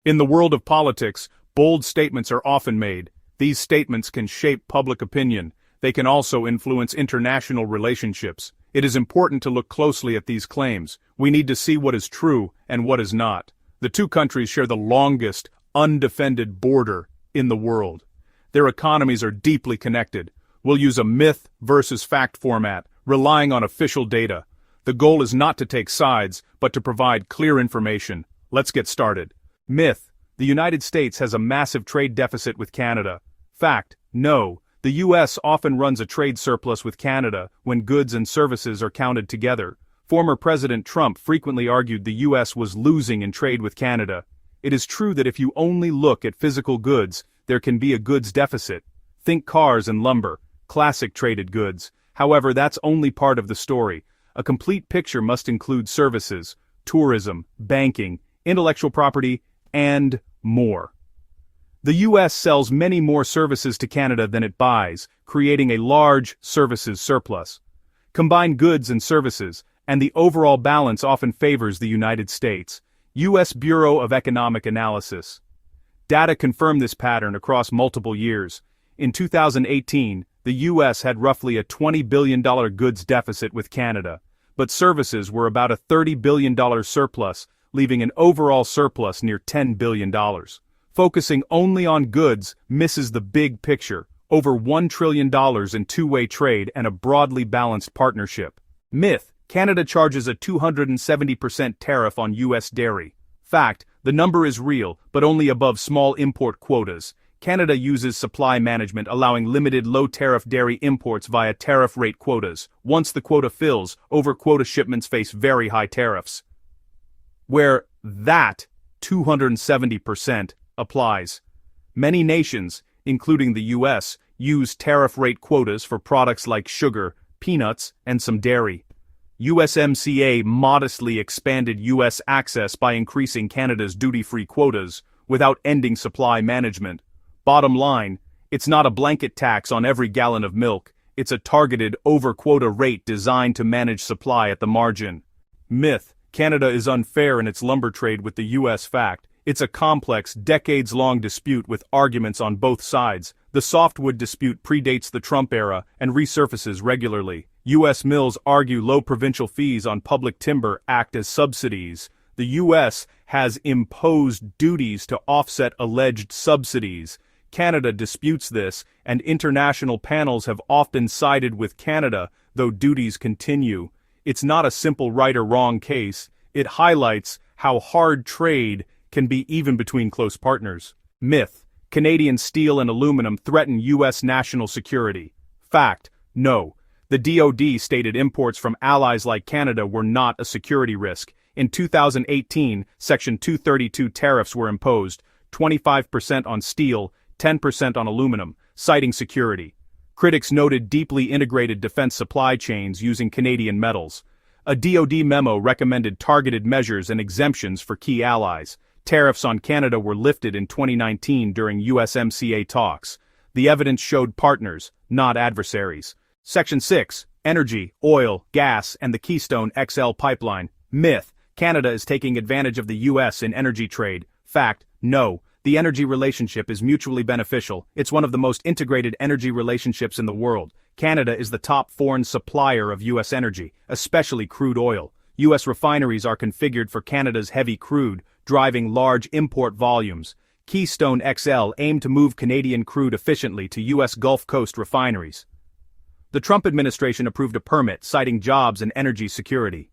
In the world of politics, bold statements are often made. These statements can shape public opinion. They can also influence international relationships. It is important to look closely at these claims. We need to see what is true and what is not. The two countries share the longest, undefended border in the world. Their economies are deeply connected. We'll use a myth versus fact format, relying on official data. The goal is not to take sides, but to provide clear information. Let's get started. Myth: the United States has a massive trade deficit with Canada. Fact: no. The U.S. often runs a trade surplus with Canada when goods and services are counted together. Former President Trump frequently argued the U.S. was losing in trade with Canada. It is true that if you only look at physical goods, there can be a goods deficit. Think cars and lumber, classic traded goods. However, that's only part of the story. A complete picture must include services, tourism, banking, intellectual property, and more. The U.S. sells many more services to Canada than it buys, creating a large services surplus. Combine goods and services, and the overall balance often favors the United States. U.S. Bureau of Economic Analysis. Data confirm this pattern across multiple years. In 2018, the U.S. had roughly a $20 billion goods deficit with Canada, but services were about a $30 billion surplus, leaving an overall surplus near $10 billion. Focusing only on goods misses the big picture: over $1 trillion in two-way trade and a broadly balanced partnership. Myth: Canada charges a 270% tariff on U.S. dairy. Fact: the number is real, but only above small import quotas. Canada uses supply management, allowing limited low-tariff dairy imports via tariff rate quotas. Once the quota fills, over-quota shipments face very high tariffs. Where that 270% applies. Many nations, including the U.S., use tariff rate quotas for products like sugar, peanuts, and some dairy. USMCA modestly expanded U.S. access by increasing Canada's duty-free quotas, without ending supply management. Bottom line, it's not a blanket tax on every gallon of milk, it's a targeted over-quota rate designed to manage supply at the margin. Myth: Canada is unfair in its lumber trade with the U.S. Fact: it's a complex, decades-long dispute with arguments on both sides. The Softwood dispute predates the Trump era and resurfaces regularly. U.S. mills argue low provincial fees on public timber act as subsidies. The U.S. has imposed duties to offset alleged subsidies. Canada disputes this, and international panels have often sided with Canada, though duties continue. It's not a simple right or wrong case. It highlights how hard trade can be even between close partners. Myth: Canadian steel and aluminum threaten U.S. national security. Fact: no. The DoD stated imports from allies like Canada were not a security risk. In 2018, Section 232 tariffs were imposed, 25% on steel, 10% on aluminum, citing security. Critics noted deeply integrated defense supply chains using Canadian metals. A DoD memo recommended targeted measures and exemptions for key allies. Tariffs on Canada were lifted in 2019 during USMCA talks. The evidence showed partners, not adversaries. Section 6. Energy, oil, gas, and the Keystone XL pipeline. Myth: Canada is taking advantage of the U.S. in energy trade. Fact: no. The energy relationship is mutually beneficial. It's one of the most integrated energy relationships in the world. Canada is the top foreign supplier of U.S. energy, especially crude oil. U.S. refineries are configured for Canada's heavy crude, driving large import volumes. Keystone XL aimed to move Canadian crude efficiently to U.S. Gulf Coast refineries. The Trump administration approved a permit citing jobs and energy security.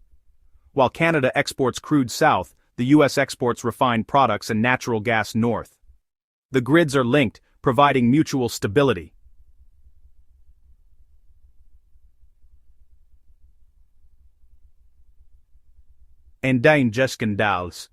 While Canada exports crude south, the U.S. exports refined products and natural gas north. The grids are linked, providing mutual stability. Skandals.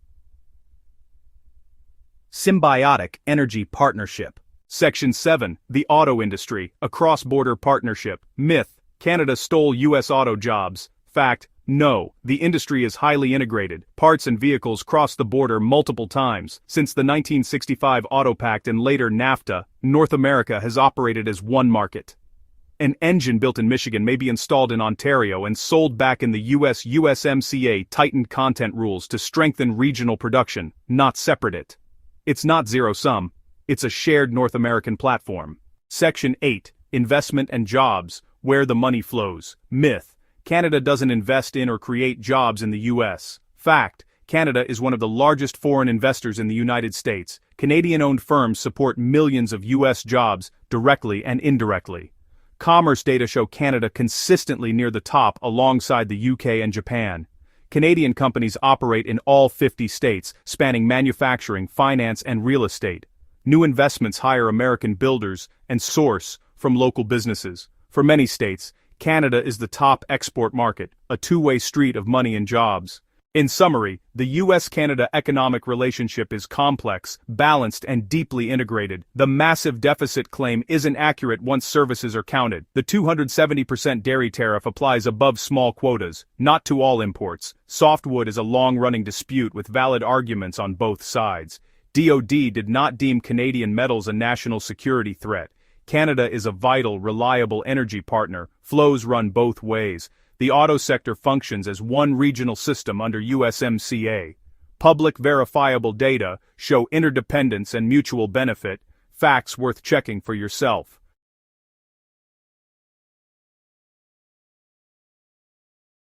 Symbiotic energy partnership. Section 7. The auto industry, a cross-border partnership. Myth: Canada stole U.S. auto jobs. Fact: no. The industry is highly integrated. Parts and vehicles cross the border multiple times. Since the 1965 Auto Pact and later NAFTA, North America has operated as one market. An engine built in Michigan may be installed in Ontario and sold back in the U.S. USMCA tightened content rules to strengthen regional production, not separate it. It's not zero-sum. It's a shared North American platform. Section 8. Investment and Jobs, Where the Money Flows. Myth. Canada doesn't invest in or create jobs in the U.S. Fact. Canada is one of the largest foreign investors in the United States. Canadian-owned firms support millions of U.S. jobs, directly and indirectly. Commerce data show Canada consistently near the top alongside the UK and Japan. Canadian companies operate in all 50 states, spanning manufacturing, finance, and real estate. New investments hire American builders and source from local businesses. For many states, Canada is the top export market, a two-way street of money and jobs. In summary, the U.S.-Canada economic relationship is complex, balanced, and deeply integrated. The massive deficit claim isn't accurate once services are counted. The 270% dairy tariff applies above small quotas, not to all imports. Softwood is a long-running dispute with valid arguments on both sides. DoD did not deem Canadian metals a national security threat. Canada is a vital, reliable energy partner. Flows run both ways. The auto sector functions as one regional system under USMCA. Public verifiable data show interdependence and mutual benefit, facts worth checking for yourself.